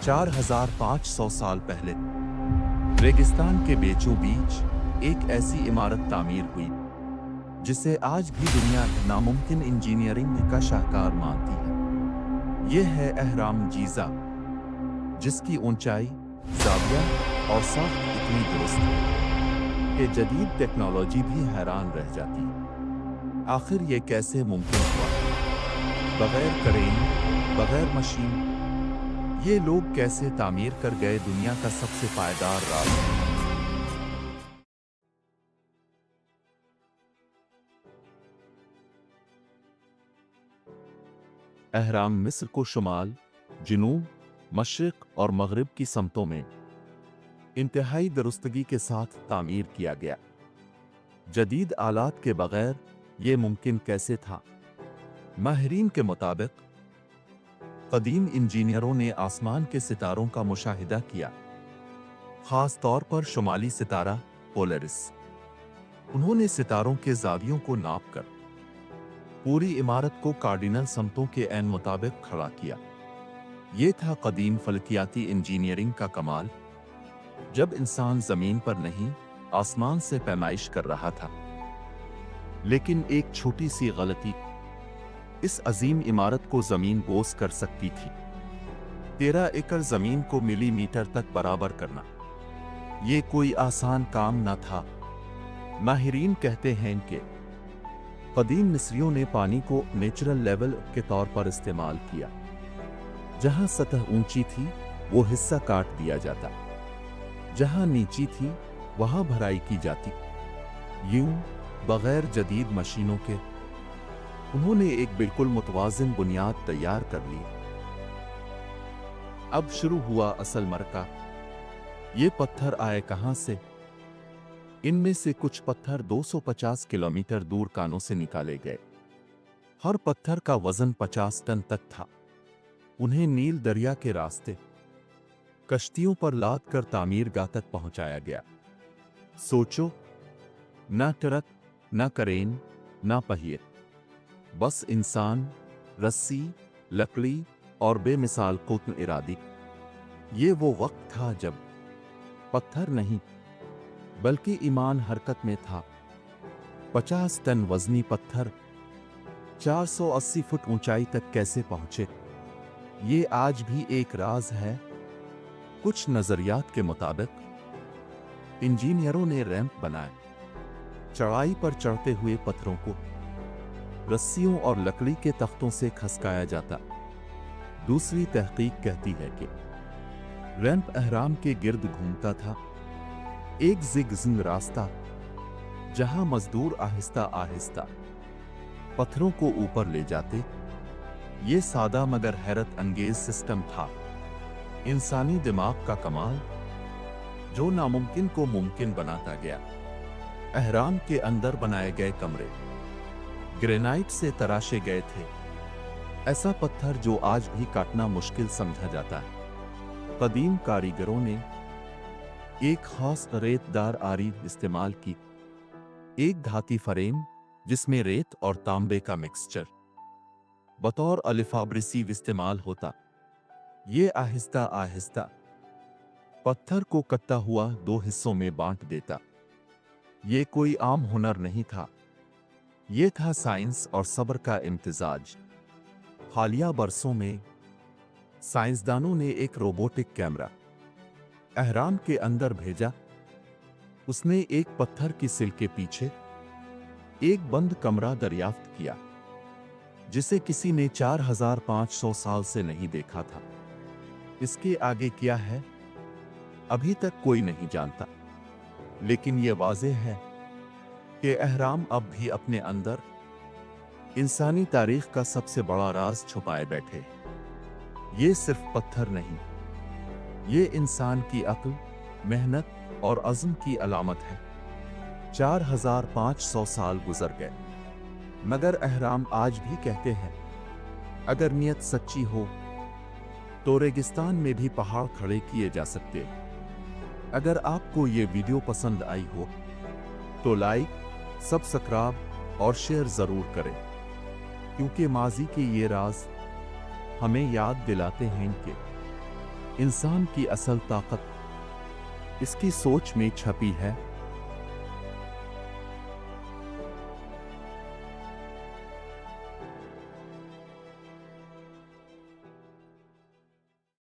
4500 साल पहले रेगिस्तान के बीचों बीच एक ऐसी इमारत तामीर हुई जिसे आज भी दुनिया नामुमकिन इंजीनियरिंग का शाहकार मानती है। यह है अहराम गीज़ा, जिसकी ऊंचाई, ज़ाविया और साख्त इतनी दुरुस्त है कि जदीद टेक्नोलॉजी भी हैरान रह जाती है। आखिर ये कैसे मुमकिन हुआ? बगैर क्रेन, बगैर मशीन, ये लोग कैसे तामीर कर गए दुनिया का सबसे पायदार राज? अहराम मिस्र को शुमाल, जनूब, मशरिक और मगरिब की समतों में इंतहाई दुरुस्तगी के साथ तामीर किया गया। जदीद आलात के बगैर ये मुमकिन कैसे था? माहिरीन के मुताबिक कदीम इंजीनियरों ने आसमान के सितारों का मुशाहिदा किया, खास तौर पर शुमाली सितारा पोलरिस। उन्होंने सितारों के ज़ावियों को नापकर पूरी इमारत को कार्डिनल समतों के ऐन मुताबिक खड़ा किया। ये था कदीम फलकियाती इंजीनियरिंग का कमाल, जब इंसान जमीन पर नहीं आसमान से पैमाइश कर रहा था। लेकिन एक छोटी सी गलती इस अजीम इमारत को जमीन बोस कर सकती थी। 13 एकड़ जमीन को मिलीमीटर तक बराबर करना ये कोई आसान काम न था। माहिरीन कहते हैं कि कदीम मिस्रियों ने पानी को नेचुरल लेवल के तौर पर इस्तेमाल किया। जहां सतह ऊंची थी वो हिस्सा काट दिया जाता, जहां नीची थी वहां भराई की जाती। यूं बगैर जदीद मशीनों के उन्होंने एक बिल्कुल मुतवाज़िन बुनियाद तैयार कर ली। अब शुरू हुआ असल मरका। ये पत्थर आए कहां से? इनमें से कुछ पत्थर 250 किलोमीटर दूर कानों से निकाले गए। हर पत्थर का वजन 50 टन तक था। उन्हें नील दरिया के रास्ते कश्तियों पर लाद कर तामीरगाह तक पहुंचाया गया। सोचो, ना ट्रक, ना क्रेन, ना पहिए, बस इंसान, रस्सी, लकड़ी और बेमिसाल कुत्न इरादी। ये वो वक्त था जब पत्थर नहीं बल्कि ईमान हरकत में था। 50 टन वजनी पत्थर 480 फुट ऊंचाई तक कैसे पहुंचे? ये आज भी एक राज है। कुछ नजरियात के मुताबिक इंजीनियरों ने रैंप बनाए, चढ़ाई पर चढ़ते हुए पत्थरों को रस्सियों और लकड़ी के तख्तों से खसकाया जाता। दूसरी तहकीक कहती है कि रैंप अहराम के गिर्द घूमता था, एक जिग-जिग रास्ता जहां मजदूर आहिस्ता आहिस्ता पत्थरों को ऊपर ले जाते। ये सादा मगर हैरत अंगेज सिस्टम था, इंसानी दिमाग का कमाल जो नामुमकिन को मुमकिन बनाता गया। अहराम के अंदर बनाए गए कमरे ग्रेनाइट से तराशे गए थे, ऐसा पत्थर जो आज भी काटना मुश्किल समझा जाता है। कदीम कारीगरों ने एक खास रेतदार आरी इस्तेमाल की, एक धाती फ्रेम जिसमें रेत और तांबे का मिक्सचर बतौर अलिफाब्रिसी इस्तेमाल होता। ये आहिस्ता आहिस्ता पत्थर को कटता हुआ 2 हिस्सों में बांट देता। ये कोई आम हुनर नहीं था, ये था साइंस और सब्र का इम्तिजाज। हालिया बरसों में साइंसदानों ने एक रोबोटिक कैमरा अहराम के अंदर भेजा। उसने एक पत्थर की सिल के पीछे एक बंद कमरा दरियाफ्त किया जिसे किसी ने 4500 साल से नहीं देखा था। इसके आगे क्या है अभी तक कोई नहीं जानता, लेकिन यह वाज़ेह है कि अहराम अब भी अपने अंदर इंसानी तारीख का सबसे बड़ा राज छुपाए बैठे। ये सिर्फ पत्थर नहीं, ये इंसान की अक्ल, मेहनत और अज़्म की अलामत है। 4500 साल गुजर गए, मगर अहराम आज भी कहते हैं अगर नियत सच्ची हो तो रेगिस्तान में भी पहाड़ खड़े किए जा सकते। अगर आपको ये वीडियो पसंद आई हो तो लाइक, सब्सक्राइब और शेयर जरूर करें, क्योंकि माजी के ये राज हमें याद दिलाते हैं कि इंसान की असल ताकत इसकी सोच में छपी है।